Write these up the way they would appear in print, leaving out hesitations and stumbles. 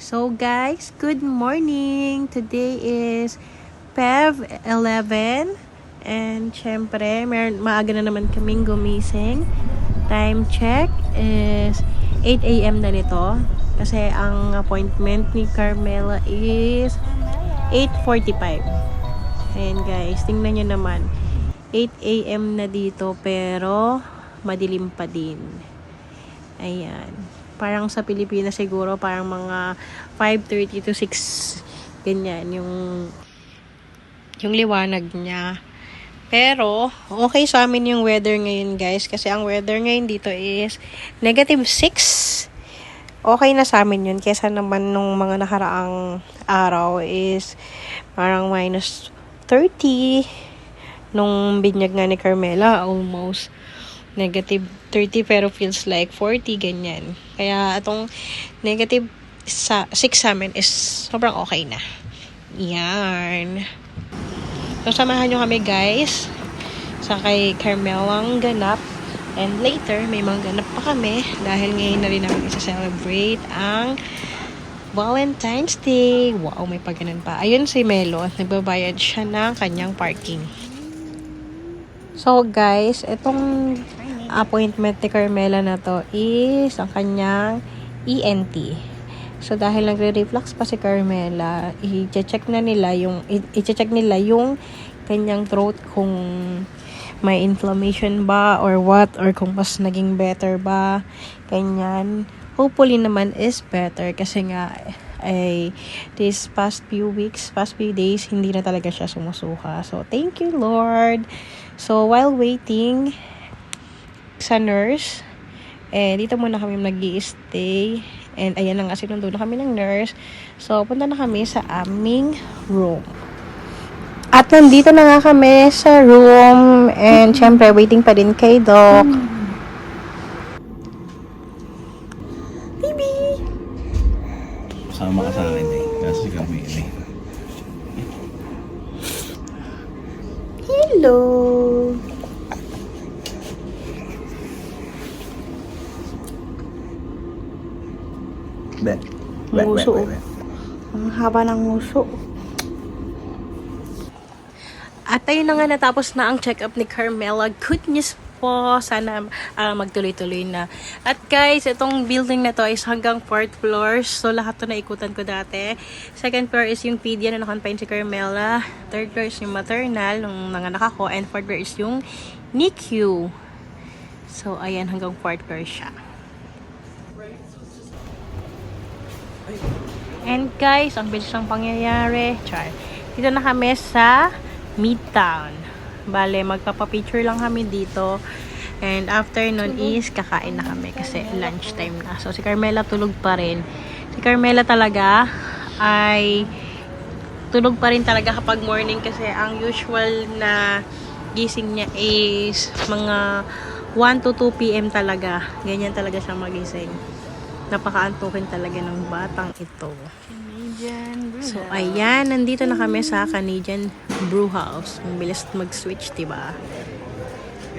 So guys, good morning! Today is Feb 11 and syempre, maaga na naman kaming gumising. Time check is 8 a.m. na nito kasi ang appointment ni Carmela is 8:45. Ayan guys, tingnan nyo naman. 8 a.m. na dito pero madilim pa din. Ayan. Parang sa Pilipinas siguro parang mga 5:30 to 6 ganyan yung liwanag niya. Pero okay sa amin yung weather ngayon guys kasi ang weather ngayon dito is -6. Okay na sa amin yun kesa naman nung mga nakaraang araw is parang -30 nung binyag nga ni Carmela, almost -30 pero feels like 40 ganyan. Kaya itong -6 sa amin is sobrang okay na. Yan. So samahan nyo kami guys sa kay Carmelang ganap. And later may mga ganap pa kami dahil ngayon na rin namin isa-celebrate ang Valentine's Day. Wow, may pagganan pa. Ayun si Melo, nagbabayad siya ng kanyang parking. So guys, itong appointment ni Carmela na to is ang kanyang ENT. So dahil nagre-reflux pa si Carmela, i-check nila yung kanyang throat kung may inflammation ba or what, or kung mas naging better ba. Ganyan. Hopefully naman is better kasi nga this past few days, hindi na talaga siya sumusuka. So thank you Lord. So while waiting sa nurse, dito muna kami nag-i-stay. And ayan na nga, sinundo na kami ng nurse. So, punta na kami sa aming room. At nandito na nga kami sa room. And syempre, waiting pa din kay Doc. Baby! Sama ka sa akin eh. Kasi kami eh. Hello! Nguso. Ang haba ng nguso. At ayun na nga, natapos na ang check-up ni Carmela. Good news po. Sana magtuloy-tuloy na. At guys, itong building na to is hanggang 4th floor. So lahat to naikutan ko dati. 2nd floor is yung pedia na nakampine si Carmela. 3rd floor is yung maternal nung nanganak ako. And 4th floor is yung NICU. So ayan, hanggang 4th floor siya. And guys, ang bilis ng pangyayari. Char. Dito na kami sa Midtown. Bale, magpapapicture lang kami dito. And after nun is kakain na kami kasi lunchtime na. So si Carmela tulog pa rin. Si Carmela talaga ay tulog pa rin talaga kapag morning kasi ang usual na gising niya is mga 1 to 2 p.m. talaga. Ganyan talaga siya magising. Napakaantukin talaga ng batang ito. Canadian Brew House. So, ayan. Nandito na kami sa Canadian Brew House. Ang bilis mag-switch, diba?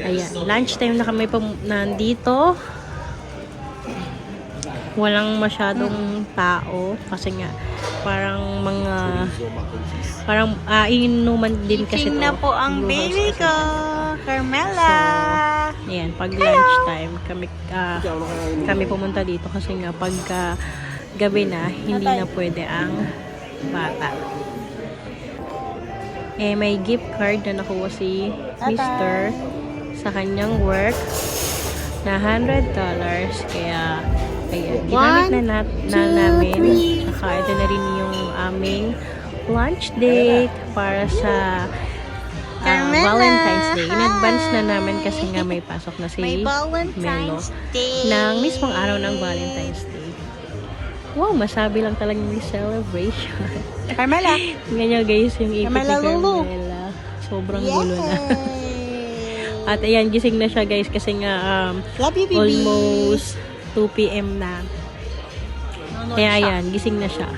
Ayan. Lunchtime na kami nandito. Walang masyadong tao. Kasi nga, parang inuman din kasi King na po ang baby ko, Carmela. So, ayan, pag lunchtime, kami pumunta dito kasi nga pagka gabi na, hindi na pwede ang bata. May gift card na nakuha si Mr. sa kanyang work na $100. Kaya, ayan, ginamit na namin. Saka ito na rin yung aming lunch date para sa Valentine's Day. In advance na namin kasi nga may pasok na si Melo ng mismong araw ng Valentine's Day. Wow, masabi lang talaga yung celebration. Carmela. Ganyan guys, yung ipit ni Carmela Lulu. Carmela. Sobrang gulo na. At ayan, gising na siya guys kasi nga Love you, baby. almost 2 p.m. na. Kaya ayan, gising na siya.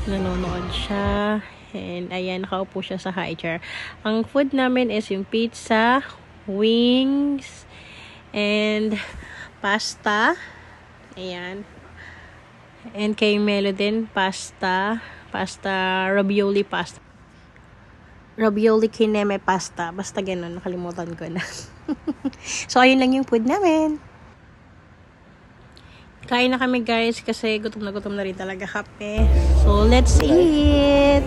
Nanonood siya. And ayan, nakaupo siya sa high chair. Ang food namin is yung pizza, wings, and pasta. Ayan. And kay Melo din, pasta, ravioli pasta. Ravioli kineme pasta. Basta ganun, nakalimutan ko na. So, ayun lang yung food namin. Kain na kami guys kasi gutom na rin talaga kape. So, let's eat!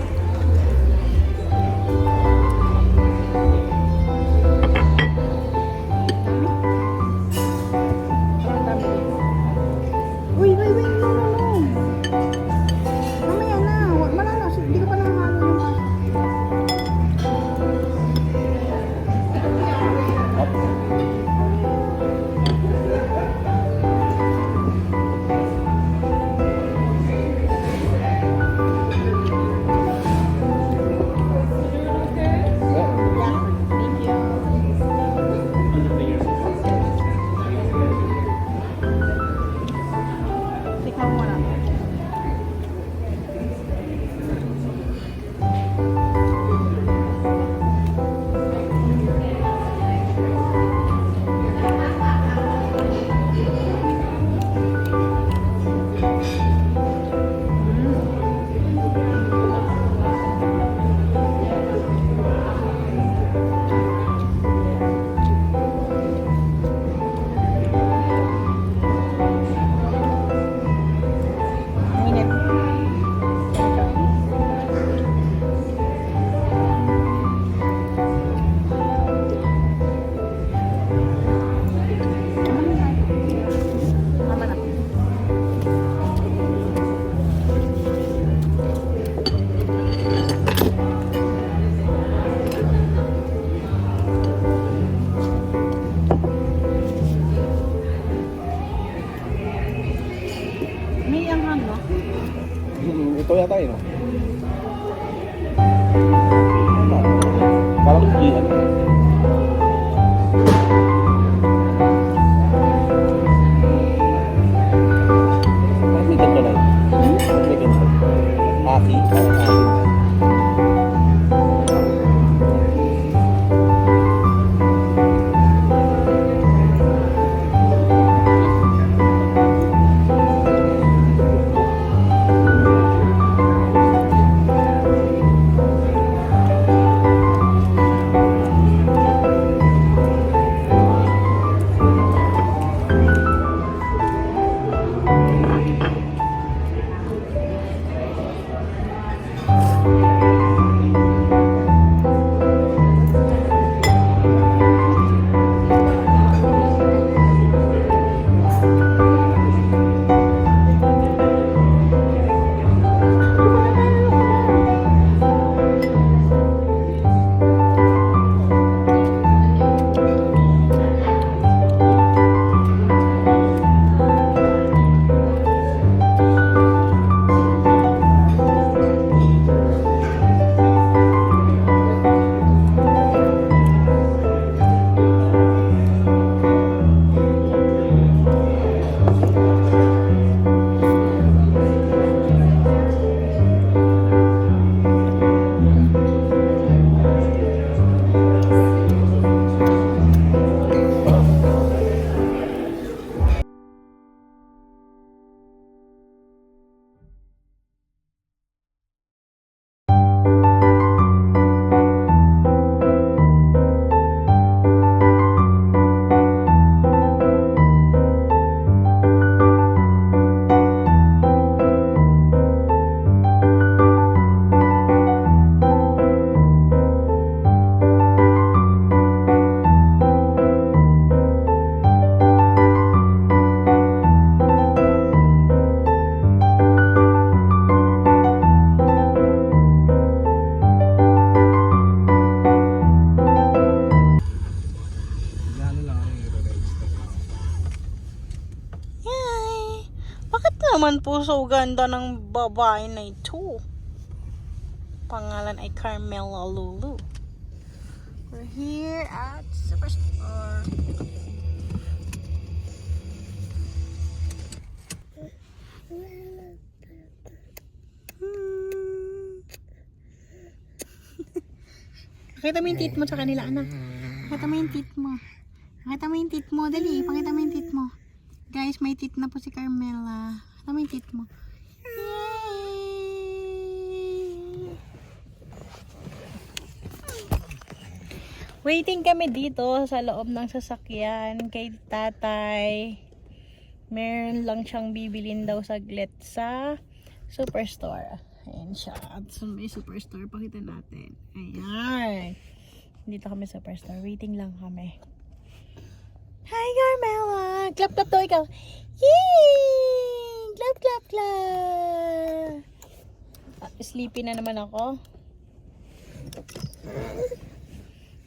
Uy, no. Mamaya na. Wala na. Hindi ka pa nakakalo ng Tikman mo na. Init. Tama na. May anghang, no? Ito yata yun. Parang iyan. Parang may ganito na yun. May ganito. Aki. Parang aki. Naman po so ganda ng babae na ito. Pangalan ay Carmela Lulu. We're here at Superstore. Pakita mo yung teeth mo sa kanila, anak. Pakita mo yung teeth mo. Pakita mo yung teeth mo. Dali, pakita mo yung teeth mo. Guys, may teeth na po si Carmela. Pakita mo yung teeth mo. Yay! Waiting kami dito sa loob ng sasakyan kay tatay. Meron lang siyang bibilin daw saglit sa Superstore. Ayan siya. At may Superstore. Pakita natin. Ayan. Dito kami sa Superstore. Waiting lang kami. Hi, Carmela! Clap, clap daw ikaw. Yay! Clap, clap, clap! Sleepy na naman ako.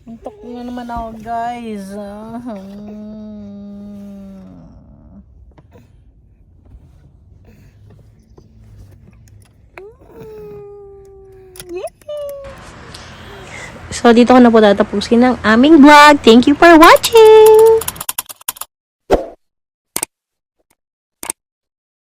Antok na naman ako, guys. So, dito ko na po tatapusin ang aming vlog. Thank you for watching!